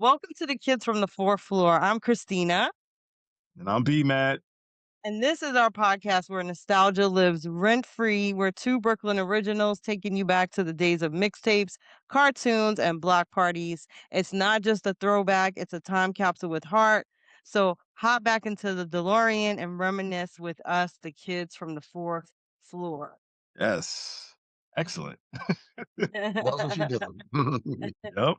Welcome to the Kids from the Fourth Floor. I'm Christina, And I'm B Matt. and this is our podcast where nostalgia lives rent free. We're two Brooklyn originals taking you back to the days of mixtapes, cartoons, and block parties. It's not just a throwback, it's a time capsule with heart. So hop back into the DeLorean and reminisce with us, the kids from the fourth floor. Yes. Excellent. That's what you do. Yep.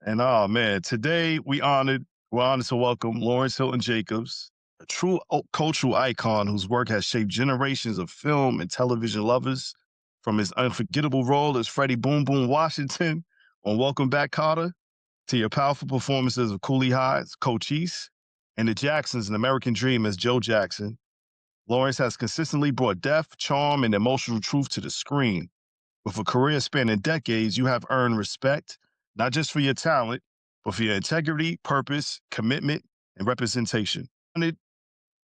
And oh man, today we're honored to welcome Lawrence Hilton Jacobs, a true cultural icon whose work has shaped generations of film and television lovers, from his unforgettable role as Freddie Boom Boom Washington on Welcome Back, Kotter, to your powerful performances of Cooley High as Cochise and the Jacksons in American Dream as Joe Jackson. Lawrence has consistently brought depth, charm, and emotional truth to the screen. With a career spanning decades, you have earned respect, not just for your talent, but for your integrity, purpose, commitment, and representation.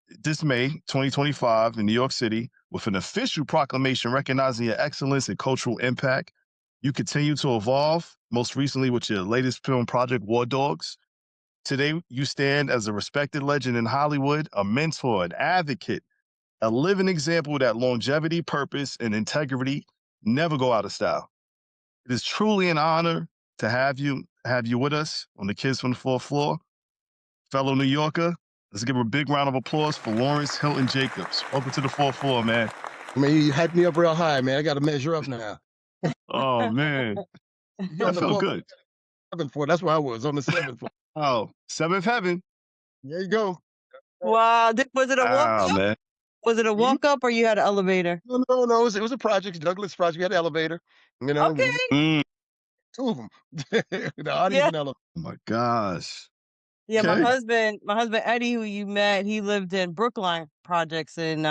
This May 2025 in New York City, with an official proclamation recognizing your excellence and cultural impact, you continue to evolve, most recently with your latest film project, War Dogs. Today, you stand as a respected legend in Hollywood, a mentor, an advocate, a living example that longevity, purpose, and integrity never go out of style. It is truly an honor to have you with us on the Kids from the Fourth Floor. Fellow New Yorker, let's give a big round of applause for Lawrence Hilton Jacobs. Welcome to the Fourth Floor, man. Man, you hyped me up real high, man. I got to measure up now. Oh, man. That felt good. Seventh floor. That's where I was, on the seventh floor. Oh, seventh heaven. There you go. Wow. Was it a walk up? Man. Was it a walk up or you had an elevator? No. It was a project, Douglas project. We had an elevator. You know, Okay. two of them. The audience and elevator. Oh my gosh. Yeah, Okay. my husband Eddie, who you met, he lived in Brookline projects in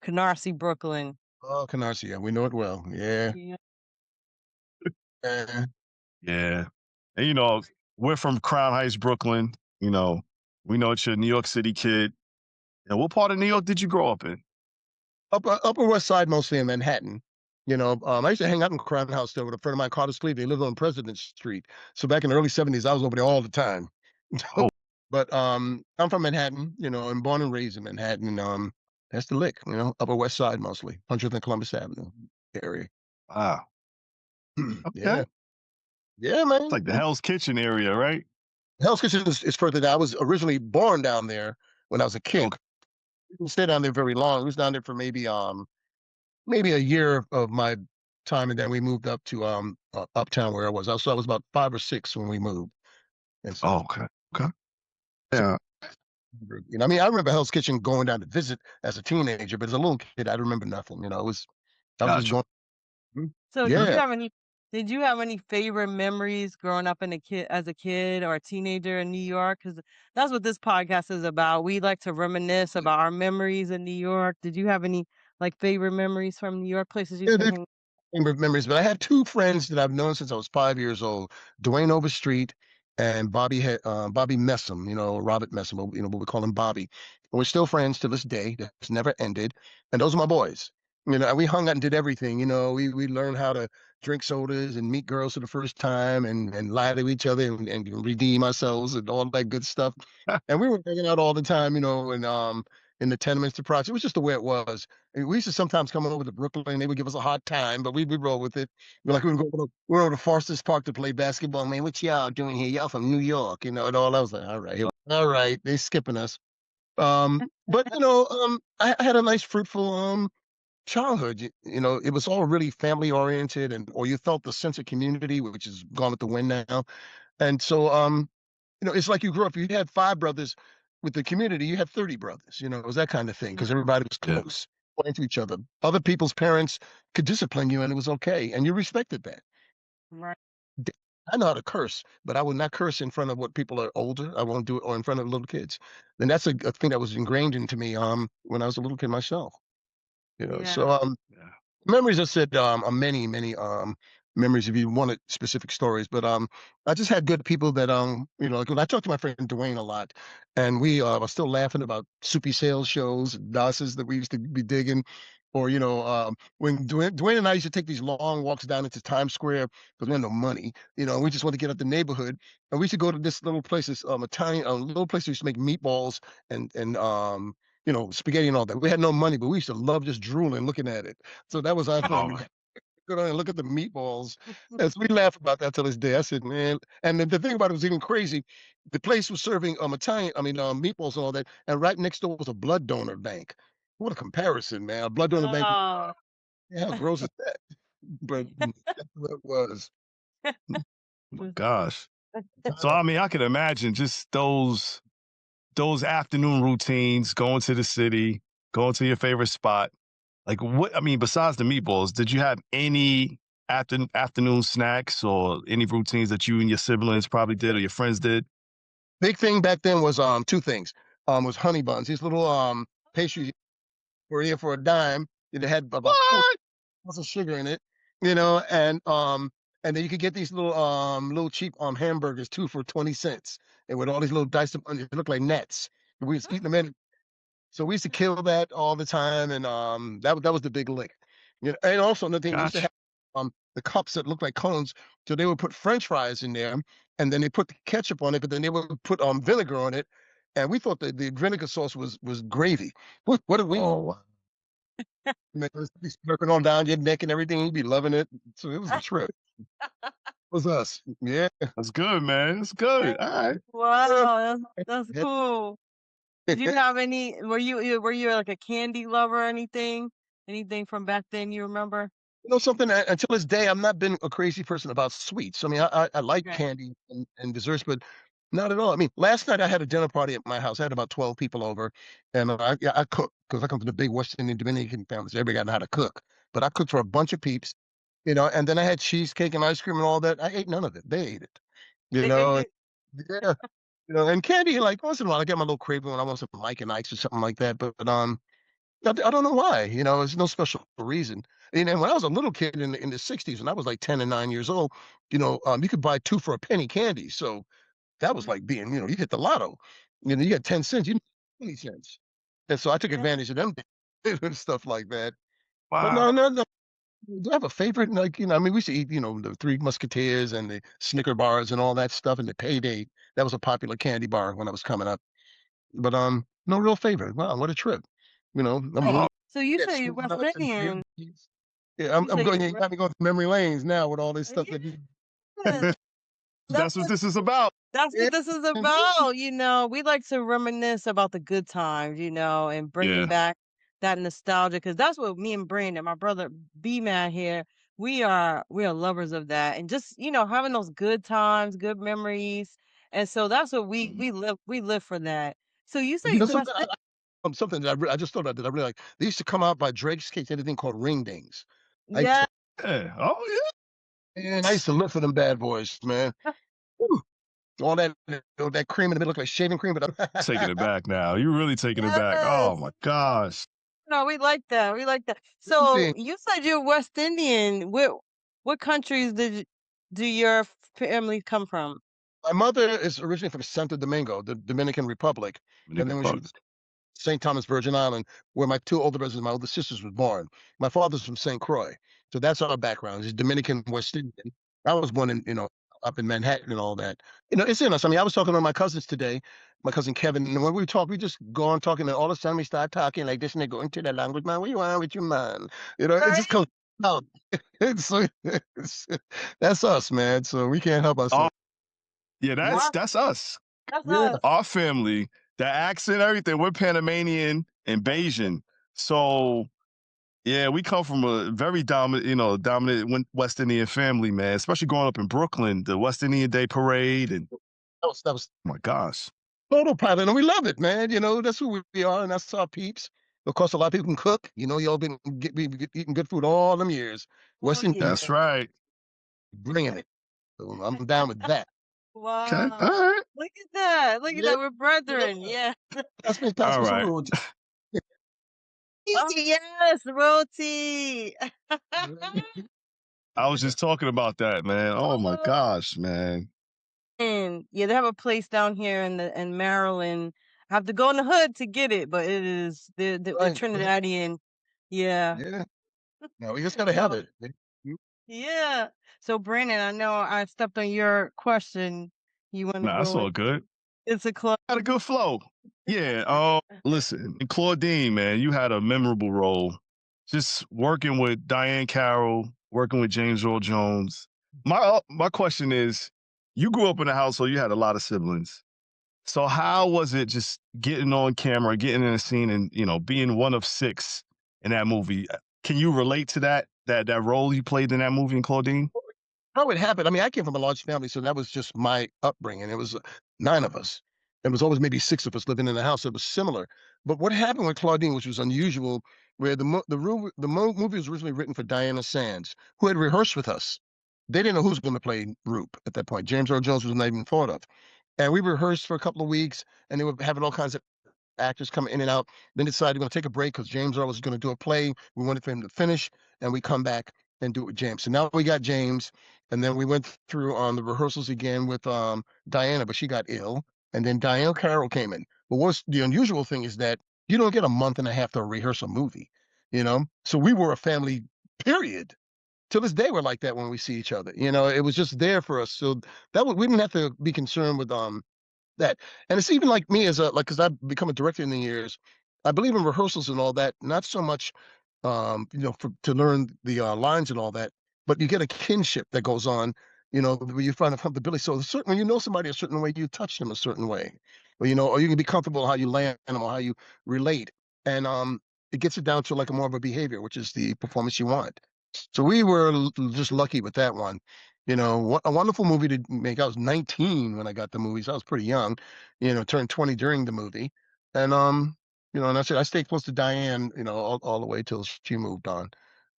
Canarsie, Brooklyn. Oh, Canarsie, yeah, we know it well. Yeah. Yeah. And you know, we're from Crown Heights, Brooklyn. You know, we know it's your New York City kid. And what part of New York did you grow up in? Upper West Side, mostly in Manhattan. You know, I used to hang out in Crown House there with a friend of mine, Carter Sleeve. They lived on President Street. So back in the early 70s, I was over there all the time. Oh. But I'm from Manhattan, you know, and born and raised in Manhattan. That's the lick, you know, Upper West Side mostly, 100th and Columbus Avenue area. Wow. Yeah. Yeah, man. It's like the Hell's Kitchen area, right? Hell's Kitchen is further down. I was originally born down there when I was a kid. Okay. I didn't stay down there very long. I was down there for maybe a year of my time, and then we moved up to uptown where I was. So I was about 5 or 6 when we moved. And so, Okay. Yeah. you know, I mean, I remember Hell's Kitchen going down to visit as a teenager, but as a little kid, I remember nothing. You know, I was just going. So Yeah. did you have any favorite memories growing up as a kid or a teenager in New York? Because that's what this podcast is about. We like to reminisce about our memories in New York. Did you have any like favorite memories from New York, places you used to hang? Memories, but I had 2 friends that I've known since I was 5 years old, Dwayne Overstreet and Bobby Messam, you know, Robert Messam, you know, what we call him Bobby. And we're still friends to this day. That's never ended. And those are my boys. You know, we hung out and did everything. You know, we learned how to drink sodas and meet girls for the first time and lie to each other and redeem ourselves and all that good stuff. And we were hanging out all the time, you know, and in the tenements, the project. It was just the way it was. And we used to sometimes come over to Brooklyn. They would give us a hard time, but we'd roll with it. We're over to Foster's Park to play basketball. Man, what y'all doing here? Y'all from New York, you know, and all. I was like, all right, they skipping us. But you know, I had a nice, fruitful childhood. You know, it was all really family oriented, or you felt the sense of community, which is gone with the wind now. And so, you know, it's like you grew up. You had 5 brothers. With the community, you had 30 brothers. You know, it was that kind of thing because everybody was close, playing to each other. Other people's parents could discipline you, and it was okay, and you respected that. Right. I know how to curse, but I will not curse in front of what people are older. I won't do it, or in front of little kids. And that's a thing that was ingrained into me when I was a little kid myself. You know, so memories, I said, are many memories if you wanted specific stories, but I just had good people that you know, like when I talked to my friend Dwayne a lot, and we are still laughing about soupy sales shows, DOSes that we used to be digging. Or, when Dwayne and I used to take these long walks down into Times Square because we had no money, we just wanted to get out the neighborhood. And we used to go to this little place, this Italian, little place that used to make meatballs and spaghetti and all that. We had no money, but we used to love just drooling looking at it. So that was our thing. Oh, Go down and look at the meatballs. As we laugh about that till this day. I said, man, and the thing about it was even crazy. The place was serving meatballs and all that, and right next door was a blood donor bank. What a comparison, man! A blood donor bank. Oh. Yeah, how gross is that? But that's what it was. oh my gosh. So I mean, I could imagine just those afternoon routines, going to the city, going to your favorite spot. Like what? I mean, besides the meatballs, did you have any afternoon snacks or any routines that you and your siblings probably did or your friends did? Big thing back then was two things. Was Honey Buns. These little pastries were here for a dime. It had about 4 What? ounces of sugar in it, and then you could get these little cheap hamburgers too for 20 cents. And with all these little diced onions, they look like nets. We was eating them in. So we used to kill that all the time, and that was the big lick. And also another thing, we used to Gotcha. have the cups that looked like cones, so they would put French fries in there, and then they put the ketchup on it, but then they would put vinegar on it, and we thought that the vinegar sauce was gravy. What did we? Oh, wow. Man, it be slurping on down your neck and everything. You'd be loving it. So it was a trip. It was us. Yeah. That's good, man. That's good. All right. Wow, that's cool. Did you have any? Were you like a candy lover or anything? Anything from back then you remember? Something until this day, I've not been a crazy person about sweets. I mean, I like Right. candy and desserts, but not at all. I mean, last night I had a dinner party at my house. I had about 12 people over, and I cooked because I come from the big West Indian Dominican family, so everybody got to know how to cook. But I cooked for a bunch of peeps, and then I had cheesecake and ice cream and all that. I ate none of it. They ate it, you They ate know. it. Yeah, and candy, like once in a while, I get my little craving when I want some Mike and Ike's or something like that. But I don't know why. There's no special reason. And when I was a little kid in the '60s, when I was like 10 and 9 years old, you could buy 2 for a penny candy. So that was like being, you hit the lotto. You got 10 cents, you 20 cents. And so I took Yeah. advantage of them and stuff like that. But Wow. no, no, no. Do I have a favorite? Like, I mean, we used to eat, the Three Musketeers and the Snicker bars and all that stuff, and the Payday. That was a popular candy bar when I was coming up. But no real favorite. Wow, what a trip. I'm Oh, So you at say you're school West nuts and Indian. berries. Yeah, I'm You say going. you're You got me going through memory lanes now with all this stuff that you. Yeah, that's what this is about. that's Yeah, what this is about. We like to reminisce about the good times, and bringing Yeah. back that nostalgia because that's what me and Brandon, my brother B Man here, we are lovers of that, and just having those good times, good memories, and so that's what we live for that. So you say something. West, Something that I just thought of that I really like. They used to come out by Drake's Cakes, anything called ring dings. I used yeah, to, Yeah. Oh, and I used to look for them bad boys, man. Whew. All that cream in the middle, look like shaving cream, but taking it back now. You're really taking it back. yes. Oh my gosh. No, we like that. We like that. ring So ding. you said you're West Indian. What countries do your family come from? My mother is originally from Santo Domingo, the Dominican Republic, and then when she Fuck. was St. Thomas Virgin Island, where my 2 older brothers and my older sisters was born. My father's from St. Croix. So that's our background. He's Dominican West Indian. I was born up in Manhattan and all that. It's in us. I mean, I was talking to my cousins today, my cousin Kevin, and when we talk, we just go on talking, and all of a sudden we start talking like this, and they go into the language, man, what you want with your man? It just Right. comes out. That's us, man. So we can't help Oh, ourselves. yeah, Wow, that's us. that's Yeah. us. Our family, the accent, everything. We're Panamanian and Bayesian. So yeah, we come from a very dominant West Indian family, man. Especially growing up in Brooklyn, the West Indian Day Parade, and That was oh my gosh. autopilot, and we love it, man. That's who we are, and that's our peeps. Of course, a lot of people can cook. Y'all been eating good food all them years. Oh West Indian That's yeah. right. bringing it. So I'm down with that. Okay. Wow. All right. Look at that. Look at Yeah, that. We're yeah. brethren. Yeah. Pass All me some right. royalty. Oh yes, royalty. I was just talking about that, man. Oh my gosh, man. And yeah, they have a place down here in Maryland. I have to go in the hood to get it, but it is the Right, right. Trinidadian. Yeah. Yeah. No, we just gotta have So it. yeah. So Brandon, I know I stepped on your question. You want to Nah, that's go in? all good. It's a club. Had a good flow. Yeah. Listen, Claudine, man, you had a memorable role. Just working with Diane Carroll, working with James Earl Jones. My question is, you grew up in a household, you had a lot of siblings. So how was it just getting on camera, getting in a scene, and being one of six in that movie? Can you relate to that role you played in that movie in Claudine? How it happened, I mean, I came from a large family, so that was just my upbringing. It was 9 of us. It was always maybe 6 of us living in the house, so it was similar. But what happened with Claudine, which was unusual, where movie was originally written for Diana Sands, who had rehearsed with us. They didn't know who was gonna play Roop at that point. James Earl Jones was not even thought of. And we rehearsed for a couple of weeks, and they were having all kinds of actors coming in and out. Then decided we're going to take a break because James Earl was going to do a play. We wanted for him to finish, and we come back and do it with James. So now we got James, and then we went through on the rehearsals again with Diana, but she got ill, and then Diane Carroll came in. But what's the unusual thing is that you don't get a month and a half to rehearse a movie, So we were a family. Period. Till this day, we're like that when we see each other. It was just there for us. So we didn't have to be concerned with that. And it's even like me as because I've become a director in the years. I believe in rehearsals and all that, not so much, to learn the lines and all that, but you get a kinship that goes on, where you find a comfortability. So when you know somebody a certain way, you touch them a certain way, or you can be comfortable how you land them or how you relate. And it gets it down to like a more of a behavior, which is the performance you want. So we were just lucky with that one. What a wonderful movie to make. I was 19 when I got the movies. I was pretty young, turned 20 during the movie. And and I said I stayed close to Diane, all the way till she moved on.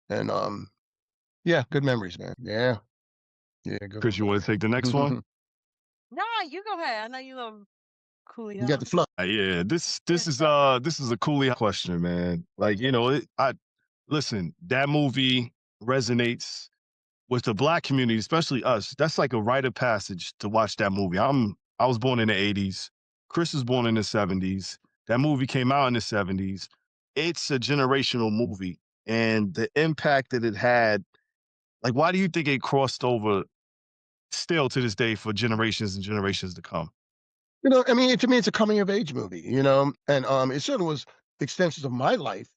And yeah, good memories, man. Yeah. Yeah, good Chris, you want to take the next one? one. No, you go ahead. I know you love Cooley You got High. the flow. Yeah, this is a Cooley question, man. Like, I listen, that movie resonates with the Black community, especially us. That's like a rite of passage to watch that movie. I was born in the 80s. Chris was born in the 70s. That movie came out in the 70s. It's a generational movie. And the impact that it had, like, why do you think it crossed over still to this day for generations and generations to come? I mean, to me, it's a coming of age movie, and it certainly was extensions of my life,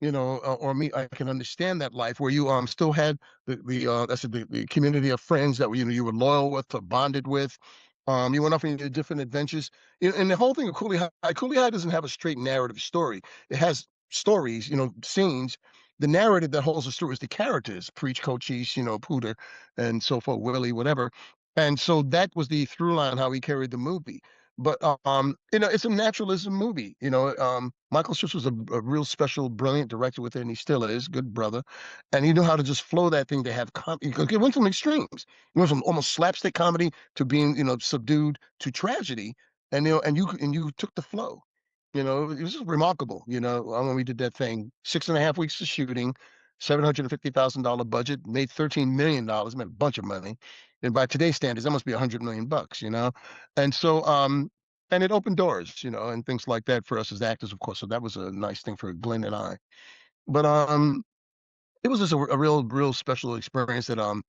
or me. I can understand that life where you still had the community of friends that you were loyal with or bonded with. You went off into different adventures, and the whole thing of Cooley High doesn't have a straight narrative story. It has stories, scenes. The narrative that holds the story is the characters, Preach, Cochise, Pooter, and so forth, Willie, whatever. And so that was the through line how he carried the movie. But it's a naturalism movie. Michael Strips was a real special, brilliant director with it, and he still is, good brother. And he knew how to just flow that thing to have because it went from extremes. It went from almost slapstick comedy to being, subdued to tragedy. And you took the flow. It was just remarkable, when we did that thing. 6.5 weeks of shooting, $750,000 budget, made $13 million, made a bunch of money. And by today's standards, that must be $100 million, And so, and it opened doors, and things like that for us as actors, of course. So that was a nice thing for Glenn and I. But it was just a real special experience that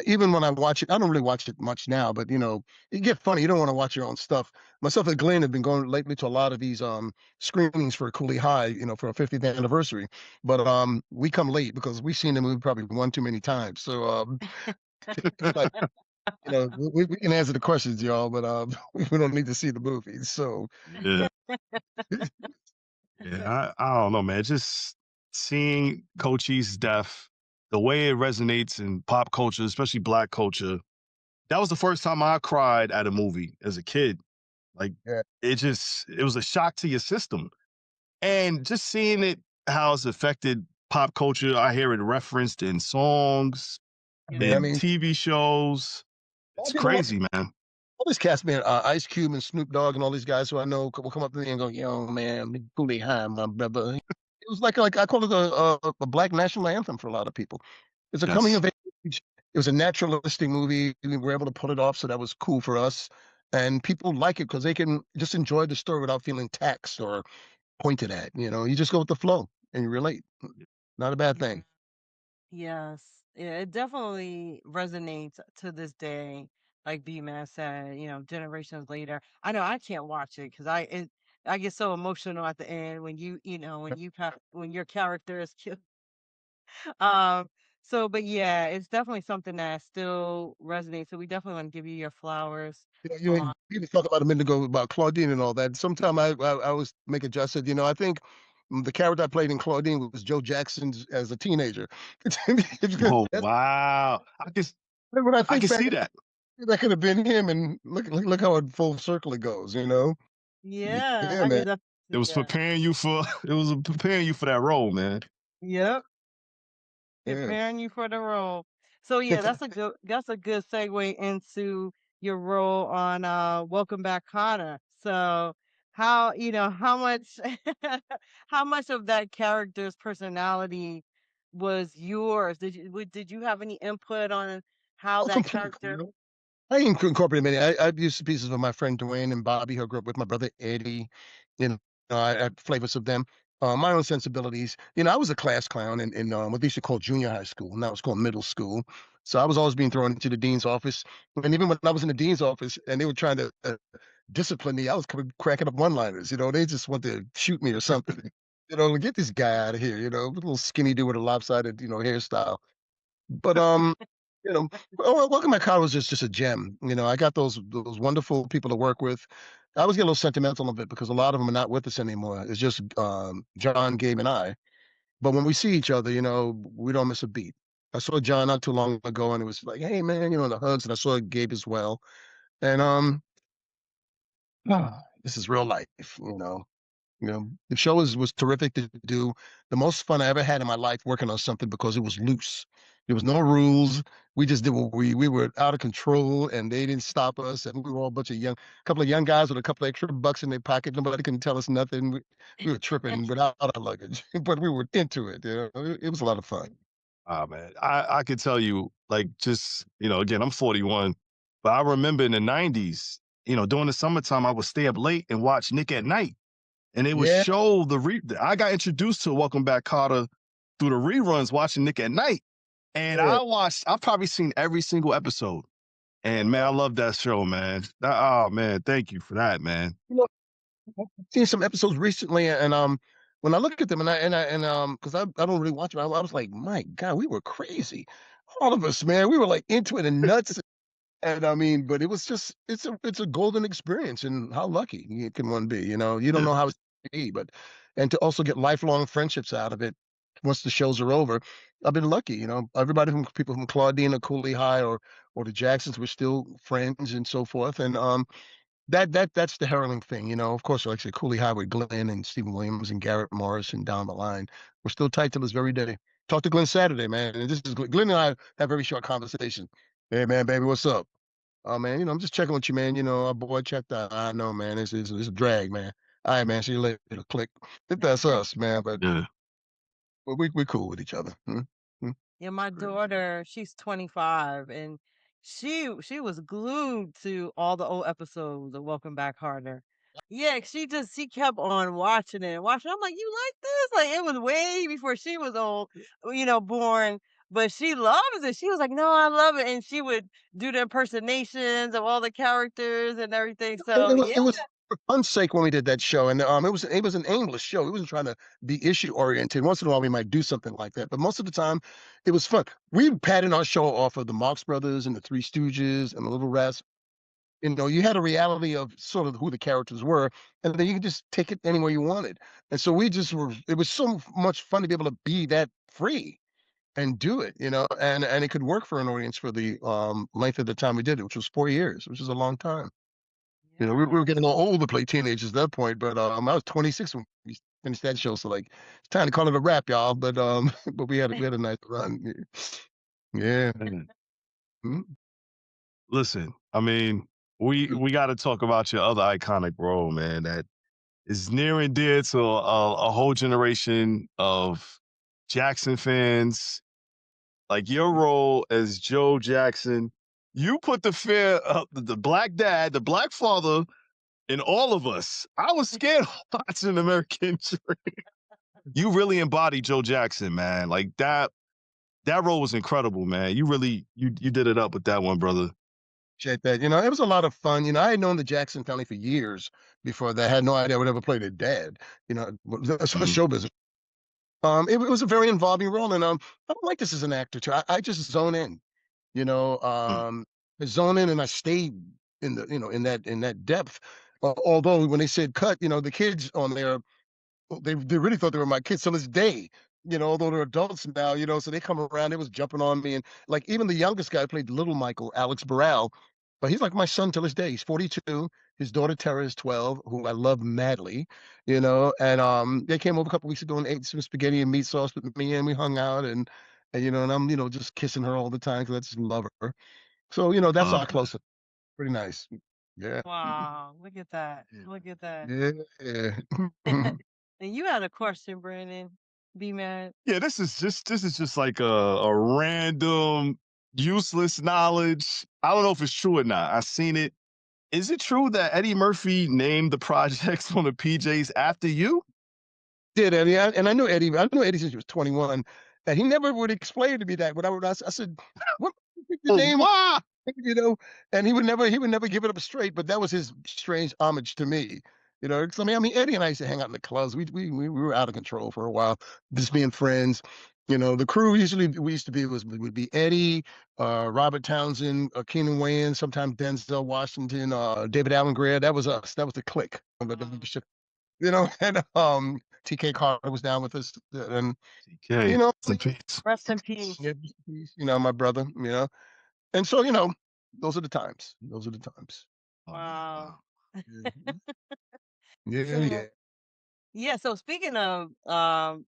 even when I watch it, I don't really watch it much now, but you get funny. You don't want to watch your own stuff. Myself and Glenn have been going lately to a lot of these screenings for Cooley High, for our 50th anniversary. But we come late because we've seen the movie probably one too many times. So like we can answer the questions, y'all, but we don't need to see the movies. So Yeah. Yeah, I don't know, man. Just seeing Cochise' death, the way it resonates in pop culture, especially Black culture. That was the first time I cried at a movie as a kid. Like, yeah, it was a shock to your system. And just seeing it, how it's affected pop culture. I hear it referenced in songs, I in mean, TV shows. It's crazy, man. all this cast, man, Ice Cube and Snoop Dogg and all these guys who I know will come up to me and go, "Yo, man, Cooley High, my brother." It was like I call it a Black national anthem for a lot of people. It's a coming Yes. of age. It was a naturalistic movie. We were able to pull it off, so that was cool for us. And people like it because they can just enjoy the story without feeling taxed or pointed at. You just go with the flow. and you relate. Not a bad thing. Yes. Yeah, it definitely resonates to this day. Like B-Man said, generations later. I know I can't watch it because I get so emotional at the end when when your character is killed. Um, but yeah, it's definitely something that still resonates. So we definitely want to give you your flowers. You just talked about a minute ago about Claudine and all that. Sometime I always make a jest. Said, I think the character I played in Claudine was Joe Jackson's as a teenager. Oh That's wow, when I I think can back. see that. That could have been him, and look how it full circle it goes. Yeah, Yeah, I man. could definitely It see was that. preparing you for that role, man. Yep. Yeah. Preparing you for the role. So yeah, that's a good segue into your role on Welcome Back Kotter. So how much how much of that character's personality was yours? Did you have any input on how Oh, that completely. character? I incorporated many. I've used pieces of my friend Dwayne and Bobby, who I grew up with, my brother Eddie. I had flavors of them. My own sensibilities. I was a class clown in what they used to call junior high school. Now it's called middle school. So I was always being thrown into the dean's office. And even when I was in the dean's office and they were trying to discipline me, I was cracking up one-liners. They just want to shoot me or something. Get this guy out of here. A little skinny dude with a lopsided, hairstyle. But you know, Welcome My Car was just a gem. I got those wonderful people to work with. I always get a little sentimental of it because a lot of them are not with us anymore. It's just John, Gabe, and I. But when we see each other, we don't miss a beat. I saw John not too long ago, and it was like, "Hey, man," the hugs, and I saw Gabe as well. And this is real life. The show was terrific to do. The most fun I ever had in my life working on something because it was loose. There was no rules. We just did what we were out of control, and they didn't stop us. And we were all a bunch of couple of young guys with a couple of extra bucks in their pocket. Nobody can tell us nothing. We were tripping without our luggage, but we were into it. It was a lot of fun. Ah man, I could tell you, like, just again, I'm 41, but I remember in the '90s, during the summertime, I would stay up late and watch Nick at Night, and they would Yeah, show I got introduced to Welcome Back Kotter through the reruns watching Nick at Night, and yeah. I've probably seen every single episode, and man, I love that show, man. Oh man, thank you for that, man. I've seen some episodes recently, and when I look at them, because I don't really watch them, I was like, my God, we were crazy, all of us, man. We were like into it and nuts. And I mean, but it was just it's a golden experience, and how lucky can one be? You don't Yeah. know how it's gonna be, but and to also get lifelong friendships out of it once the shows are over. I've been lucky, everybody from people from Claudine or Cooley High or the Jacksons were still friends and so forth. And that's the heralding thing, Of course, like I said, Cooley High with Glenn and Stephen Williams and Garrett Morris and down the line. We're still tight till this very day. Talk to Glenn Saturday, man. And this is Glenn and I have very short conversation. Hey man, baby, what's up? Oh man, I'm just checking with you, man. Our boy checked out. I know, man. It's a drag, man. All right, man. See you later. Click. That's us, man. But Yeah. we cool with each other. Hmm? Hmm? Yeah, my daughter, she's 25, and she was glued to all the old episodes of Welcome Back Harder. Yeah, she kept on watching it and watching. I'm like, you like this? Like it was way before she was old, born. But she loves it. She was like, no, I love it, and she would do the impersonations of all the characters and everything. It, So it was yeah, it was for fun's sake when we did that show, and it was an aimless show. It wasn't trying to be issue oriented. Once in a while, we might do something like that, but most of the time, it was fun. We patterned our show off of the Marx Brothers and the Three Stooges and the Little Rascals. You had a reality of sort of who the characters were, and then you could just take it anywhere you wanted. And so we just were. It was so much fun to be able to be that free and do it, and it could work for an audience for the length of the time we did it, which was 4 years, which is a long time. We were yeah. getting a little old to play teenagers at that point, but I was 26 when we finished that show, so like it's time to call it a wrap, y'all. But but we had a nice run. Yeah. Man. Mhm. Listen, I mean, we got to talk about your other iconic role, man. That is near and dear to a whole generation of Jackson fans. Like your role as Joe Jackson, you put the fear of the black dad, the black father in all of us. I was scared watching American Dream. you really embodied Joe Jackson, man. Like that role was incredible, man. You really you did it up with that one, brother. Appreciate that. It was a lot of fun. I had known the Jackson family for years before that. I had no idea I would ever play their dad. As far as Mhm. show business. It was a very involving role, and I don't like this as an actor too. I just zone in, you know, Mm. um, I zone in, and I stayed in in that depth. Although when they said cut, the kids on there, they really thought they were my kids till this day. Although they're adults now, so they come around, they was jumping on me. And like even the youngest guy played little Michael, Alex Burrell, but he's like my son till this day. He's 42. His daughter Tara is 12, who I love madly, and they came over a couple weeks ago and ate some spaghetti and meat sauce with me, and we hung out, and I'm just kissing her all the time because I just love her. So that's Love our that. close. Pretty nice. Yeah. Wow, look at that. Look at that. Yeah. Yeah. And you had a question, Brandon. Be mad. Yeah, this is just like a random useless knowledge. I don't know if it's true or not. I seen it. Is it true that Eddie Murphy named the projects on the PJs after you? Did Eddie, and I knew Eddie. I knew Eddie since he was 21, and he never would explain to me that. When I said, "What your Oh, name?" wow. you know, and he would never give it up straight. But that was his strange homage to me. 'Cause I mean, Eddie and I used to hang out in the clubs. We were out of control for a while, just being friends. The crew usually we used to be would be Eddie, Robert Townsend, Keenan Wayans, sometimes Denzel Washington, David Allen Greer. That was us. That was the clique. And TK Carter was down with us, and you Okay. know, Rest in peace. Rest in peace. yeah, my brother, and so those are the times. Those are the times. Oh, Wow. wow. Mhm. Yeah, So yeah, yeah, so speaking of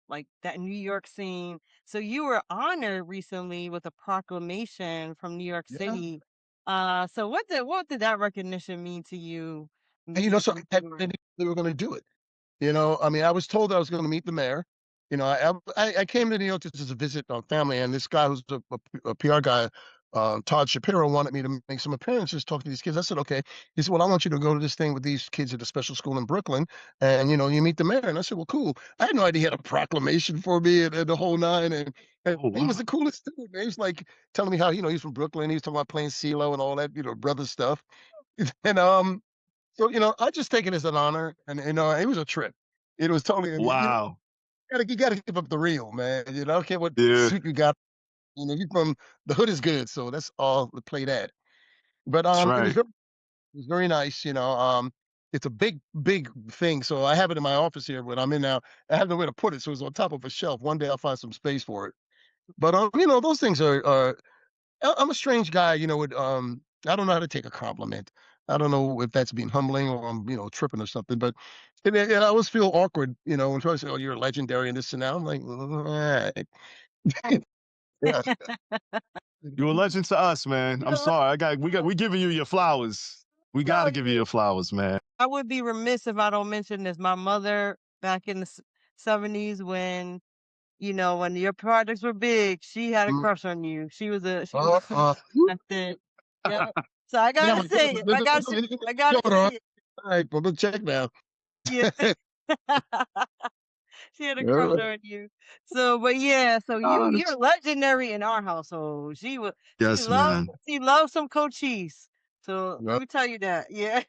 like that New York scene, so you were honored recently with a proclamation from New York yeah. City. So what did that recognition mean to you And meeting so with I New York? didn't think they were going to do it. I mean, I was told I was going to meet the mayor. I came to New York just as a visit on family, and this guy who's a PR guy, Todd Shapiro, wanted me to make some appearances, talk to these kids. I said, okay. He said, well, I want you to go to this thing with these kids at a special school in Brooklyn, and you meet the mayor. And I said, well, cool. I had no idea he had a proclamation for me and the whole nine, and Oh, he was wow. the coolest dude. Man. He was like telling me how he's from Brooklyn. He was talking about playing CeeLo and all that, brother stuff. And so, I just take it as an honor, and it was a trip. It was totally, Wow. you gotta give up the real, man. I don't care what Yeah, suit you got. You from the hood is good, so that's all to play that. But that's it right. was very nice. It's a big, big thing. So I have it in my office here, but I'm in now. I have nowhere to put it, so it's on top of a shelf. One day I'll find some space for it. But those things are I'm a strange guy, I don't know how to take a compliment. I don't know if that's being humbling or I'm, tripping or something, but I always feel awkward, when people say, "Oh, you're legendary and this and that." I'm like, "All right." Yeah. You're a legend to us, man. I'm No, sorry. We giving you your flowers. We no, gotta give you your flowers, man. I would be remiss if I don't mention this. My mother back in the 70s when your projects were big, she had a Mm, crush on you. She was a uh, fan uh, back then. Yeah. So I yeah, gotta say it. I gotta hold on. say it. All right, well, let's check now. Yeah. She had a All crush right. on you. So, but yeah, so Oh, you're that's legendary in our household. She yes, loved man. she loved some Cochise. So let Well, me tell you that. Yeah.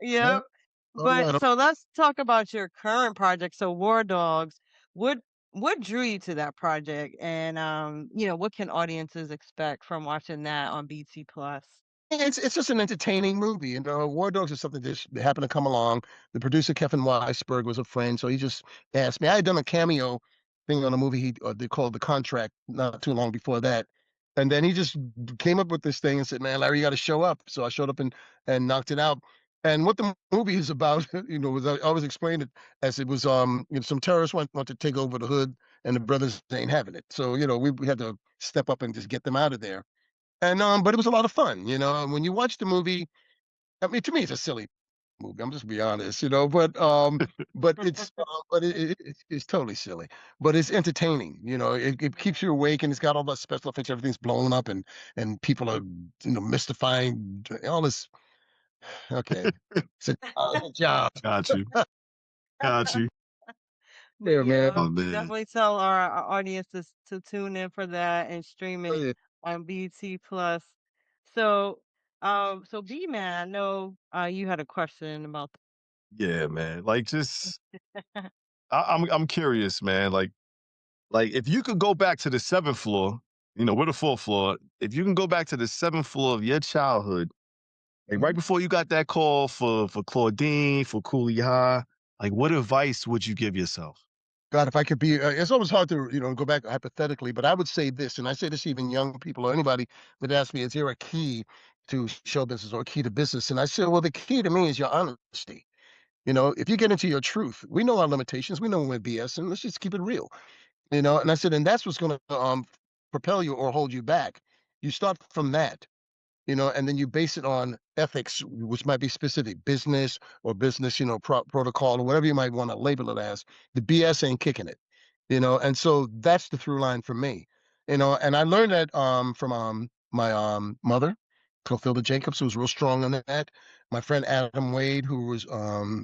yeah, Yeah. all But right. so let's talk about your current project. So War Dogs, what what drew you to that project, and what can audiences expect from watching that on BT Plus? It's just an entertaining movie. War Dogs is something that happened to come along. The producer Kevin Weisberg was a friend, so he just asked me. I had done a cameo thing on a movie they called The Contract not too long before that, and then he just came up with this thing and said, "Man, Larry, you got to show up." So I showed up and knocked it out. And what the movie is about, was I always explained it as it was. Some terrorists want to take over the hood, and the brothers ain't having it. So we had to step up and just get them out of there. And but it was a lot of fun, and when you watch the movie, I mean, to me, it's a silly movie. I'm just be honest, but it's totally silly, but it's entertaining. It keeps you awake, and it's got all the special effects. Everything's blown up, and people are mystifying all this. Okay, it's a job. Got you. Got you. Yeah, man. Oh We man. definitely tell our audience to tune in for that and stream Oh, it yeah. on BT Plus. So, so B man, I know you had a question about. Yeah, man. Like just I'm curious, man. Like if you could go back to the seventh floor, we're the fourth floor. If you can go back to the seventh floor of your childhood, like right before you got that call for Claudine, for Cooley High, like what advice would you give yourself? God, if I could be, it's always hard to, go back hypothetically, but I would say this, and I say this to even young people or anybody that asks me, is there a key to show business or a key to business? And I say, well, the key to me is your honesty. If you get into your truth, we know our limitations, we know when we're BS, and let's just keep it real. And I said, and that's what's going to propel you or hold you back. You start from that. And then you base it on ethics, which might be specific business or business, protocol or whatever you might want to label it as. The BS ain't kicking it, and so that's the through line for me, and I learned that from my mother, Clotilda Jacobs, who was real strong on that. My friend Adam Wade, who was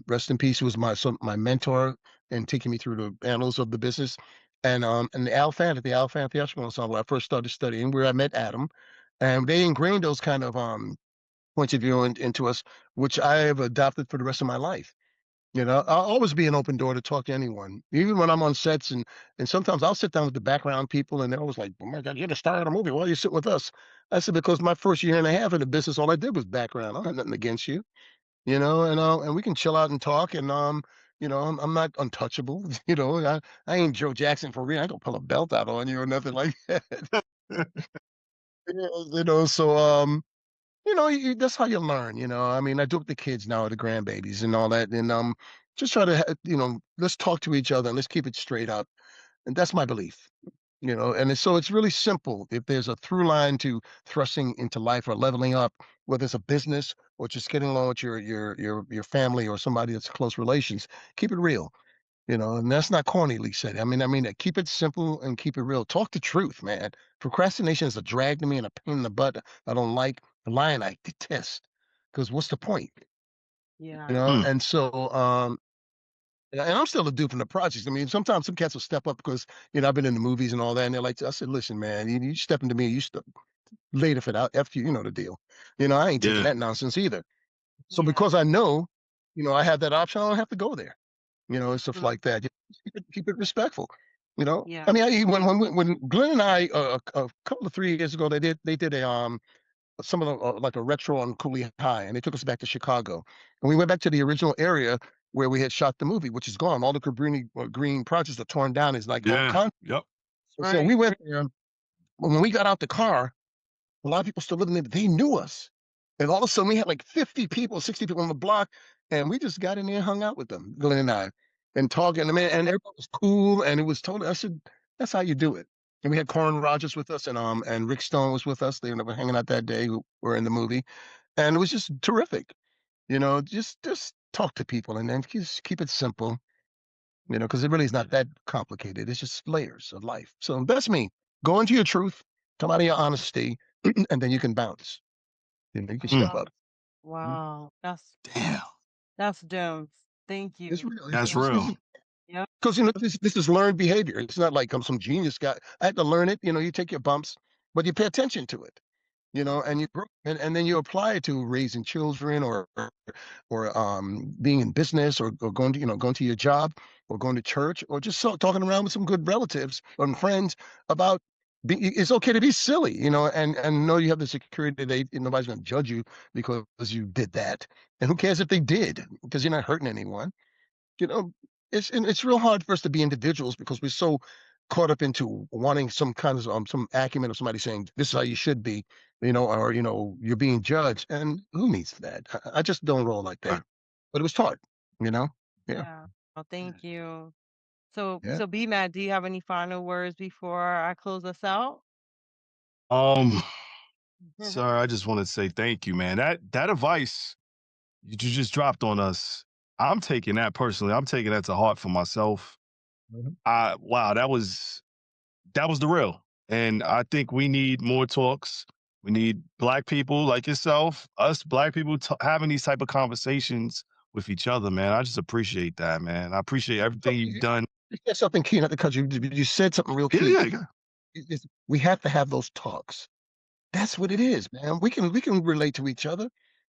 rest in peace, who was my mentor and taking me through the annals of the business. And the Al Fan at the Al Fan Theatrical Ensemble, I first started studying where I met Adam, and they ingrained those kind of points of view into us, which I have adopted for the rest of my life. I'll always be an open door to talk to anyone, even when I'm on sets, and sometimes I'll sit down with the background people, and they're always like, "Oh my God, you're the star of the movie. Why are you sitting with us?" I said, "Because my first year and a half in the business, all I did was background. I don't have nothing against you, and we can chill out and talk, and I'm not untouchable. I ain't Joe Jackson for real. I ain't gonna pull a belt out on you or nothing like that. So that's how you learn. I mean, I do it with the kids now, the grandbabies and all that, and just try to let's talk to each other and let's keep it straight up, and that's my belief. And so it's really simple. If there's a through line to thrusting into life or leveling up, whether it's a business or just getting along with your family or somebody that's close relations, keep it real. And that's not cornily said. I mean, keep it simple and keep it real. Talk the truth, man. Procrastination is a drag to me and a pain in the butt. I don't like. The lying I detest. Because what's the point? Yeah. Mm, And so and I'm still a dude from the projects. I mean, sometimes some cats will step up because I've been in the movies and all that, and they're like, I said, listen, man, you step into me, you step later for that after you know the deal. I ain't taking yeah. that nonsense either. So Yeah. because I know, I have that option, I don't have to go there. And stuff Mhm. like that. Just keep it respectful. Yeah. I mean, when Glenn and I a couple of 3 years ago, they did a some of the like a retro on Cooley High, and they took us back to Chicago, and we went back to the original area where we had shot the movie, which is gone. All the green projects are torn down. It's like all Yeah. con. Yep. So we Right. went there. When we got out the car, a lot of people still living there, but they knew us. And all of a sudden, we had like 50 people, 60 people on the block, and we just got in there and hung out with them, Glenn and I, and talking. I mean, and everybody was cool, and it was totally. I said, "That's how you do it." And we had Corin Rogers with us, and Rick Stone was with us. They were hanging out that day. Who were in the movie, and it was just terrific. Just talk to people, and then just keep it simple. Because it really is not that complicated. It's just layers of life. So that's me. Go into your truth, come out of your honesty, and then you can bounce. You can step Mm, Wow. up. Mhm. Wow. damn. That's gems. Thank It's you. real. That's Yeah. real. Yep. Because this is learned behavior. It's not like I'm some genius guy. I had to learn it. You take your bumps, but you pay attention to it. And you and then you apply it to raising children or being in business or going to going to your job or going to church or just talking around with some good relatives and friends about it's okay to be silly, and know you have the security that nobody's going to judge you because you did that, and who cares if they did because you're not hurting anyone. you know, it's real hard for us to be individuals because we're so caught up into wanting some kind of some acumen of somebody saying this is how you should be, or you're being judged, and who needs that? I just don't roll like Right. that. But it was taught, you know. Yeah, Yeah. Oh, thank you. So, yeah. so B Matt, do you have any final words before I close us out? Um, sir, I just want to say thank you, man. That advice you just dropped on us, I'm taking that personally. I'm taking that to heart for myself. Mhm. I wow, that was the real. And I think we need more talks. We need black people like yourself, us black people having these type of conversations with each other, man. I just appreciate that, man. I appreciate So, everything you've done. You said something key, not to cut you. You said something real Yeah, key. yeah, yeah. We have to have those talks. That's what it is, man. We can relate to each other,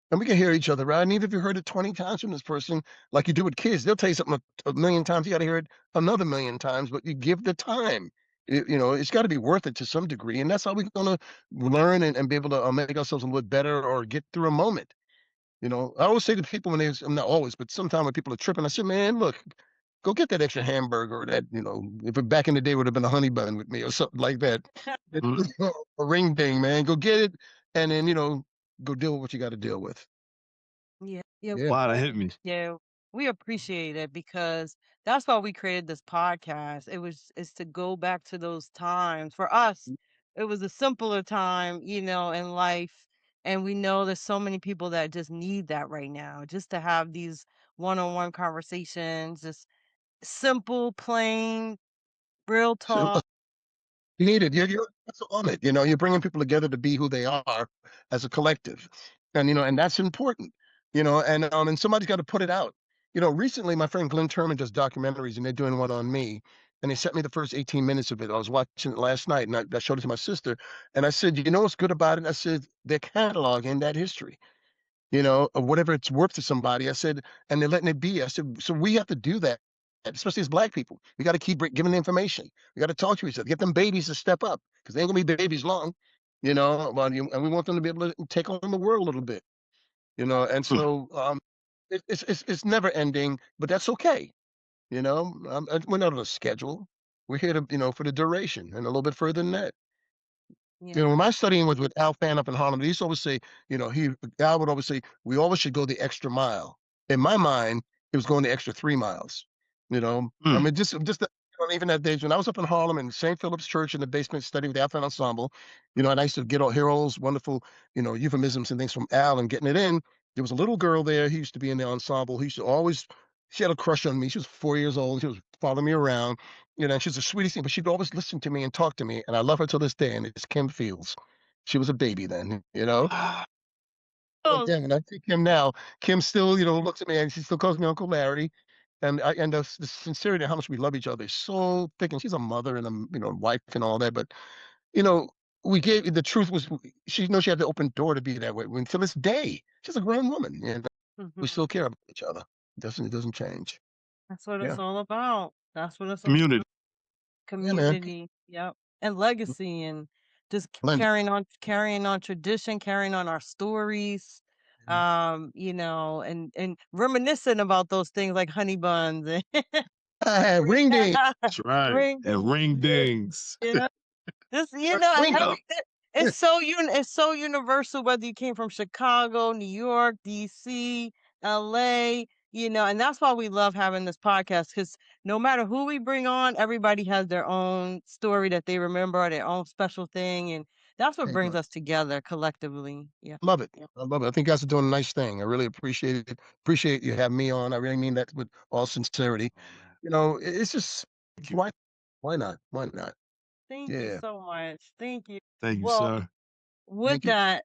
and we can hear each other out. And even if you heard it 20 times from this person, like you do with kids, they'll tell you something a million times. You got to hear it another million times, but you give the time. It's got to be worth it to some degree, and that's how we're gonna learn and be able to make ourselves a little better or get through a moment. I always say to people when I'm not always, but sometimes when people are tripping, I say, man, look, go get that extra hamburger or that, if it back in the day would have been a honey bun with me or something like that. Mhm. A ring ding, man. Go get it and then, go deal with what you got to deal with. Yeah, yeah, Yeah. Wow, that hit me. yeah. We appreciate it because that's why we created this podcast. It's to go back to those times. For us, it was a simpler time, in life. And we know there's so many people that just need that right now, just to have these one-on-one conversations, just simple, plain, real So talk. you need it. You're that's on it. You're bringing people together to be who they are as a collective, and that's important. And somebody's got to put it out. Recently my friend Glenn Turman does documentaries, and they're doing one on me, and they sent me the first 18 minutes of it. I was watching it last night, and I showed it to my sister, and I said, you know what's good about it? I said they're cataloging that history. Or whatever it's worth to somebody. I said, and they're letting it be. I said, so we have to do that, especially as Black people. We got to keep giving the information. We got to talk to each other, get them babies to step up because they ain't gonna be babies long, and we want them to be able to take on the world a little bit, and Mm. so it's never ending, but that's okay. We're not on a schedule. We're here to, for the duration and a little bit further than that. Yeah. When I studying with Al Fan up in Harlem, he used to always say, Al would always say, we always should go the extra mile. In my mind, it was going the extra 3 miles. I Mm. mean, even that days when I was up in Harlem in St. Philip's Church in the basement studying with the Al Fan Ensemble, and I used to hear all those wonderful, euphemisms and things from Al and getting it in. There was a little girl there. He used to be in the ensemble. He used to always, she had a crush on me. She was 4 years old. She was following me around. She's the sweetest thing, but she'd always listen to me and talk to me, and I love her till this day, and it's Kim Fields. She was a baby then. Ah, And Oh, then when I see Kim now, Kim still, looks at me and she still calls me Uncle Larry. And the sincerity of how much we love each other is so thick, and she's a mother and a wife and all that. But you know, we gave the truth was she knows she had the open door to be that way until this day. She's a grown woman, we mhm. still care about each other. It doesn't change. That's what Yeah. it's all about. That's what it's all community. Yeah, man. community. Yep. And legacy and just Blended. carrying on tradition, carrying on our stories, and reminiscing about those things like honey buns and Ring ding. That's right. ring And ding. ring dings. Yeah. Just Ring. Yep. it's so universal whether you came from Chicago, New York, DC, LA, and that's why we love having this podcast because no matter who we bring on, everybody has their own story that they remember, their own special thing, and that's what brings us together collectively. Yeah. Love it. Yeah. I love it. I think you guys are doing a nice thing. I really appreciate it. Appreciate you having me on. I really mean that with all sincerity. Oh man. It's just Thank you. why not? Why not? Thank you Yeah. so much. Thank you. Thank you, Well, sir. with Thank you. that,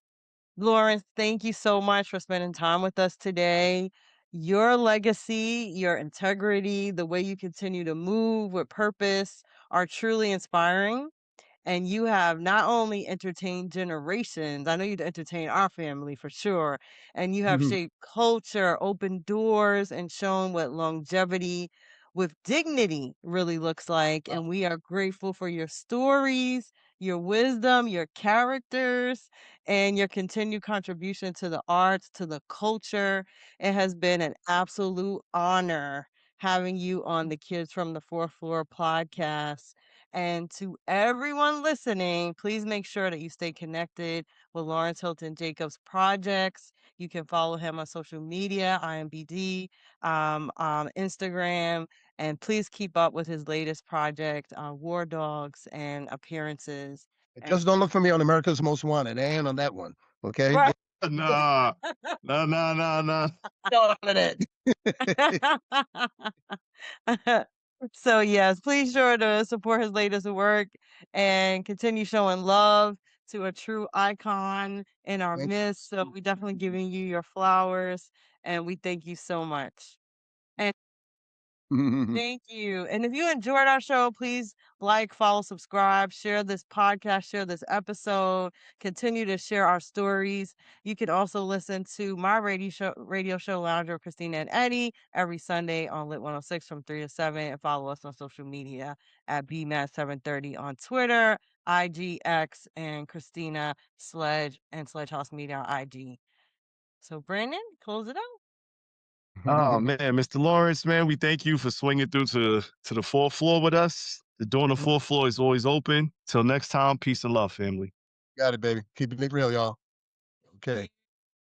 Lawrence, thank you so much for spending time with us today. Your legacy, your integrity, the way you continue to move with purpose are truly inspiring. And you have not only entertained generations, I know you've entertained our family for sure, and you have Mhm. shaped culture, opened doors, and shown what longevity with dignity really looks like. And we are grateful for your stories, your wisdom, your characters, and your continued contribution to the arts, to the culture. It has been an absolute honor having you on the Kids from the Fourth Floor podcast. And to everyone listening, please make sure that you stay connected with Lawrence Hilton Jacobs projects. You can follow him on social media, IMBD, Instagram, and please keep up with his latest project, War Dogs, and appearances. And Just don't look for me on America's Most Wanted. I ain't on that one. Okay. right. Nah. Nah, nah, nah, nah. None of that. So yes, please sure to support his latest work and continue showing love to a true icon in our Thank midst. So we definitely giving you your flowers and we thank you so much. And Thank you. And if you enjoyed our show, please like, follow, subscribe, share this podcast, share this episode, continue to share our stories. You can also listen to my radio show Lounger with Christina and Eddie every Sunday on Lit 106 from 3 to 7, and follow us on social media at BMAT730 on Twitter, IGX, and Christina Sledge and Sledge House Media on IG. So Brandon, close it out. Oh man, Mr. Lawrence, man, we thank you for swinging through to the fourth floor with us. The door on the fourth floor is always open. Till next time, peace and love, family. Got it, baby. Keep it real, y'all. Okay.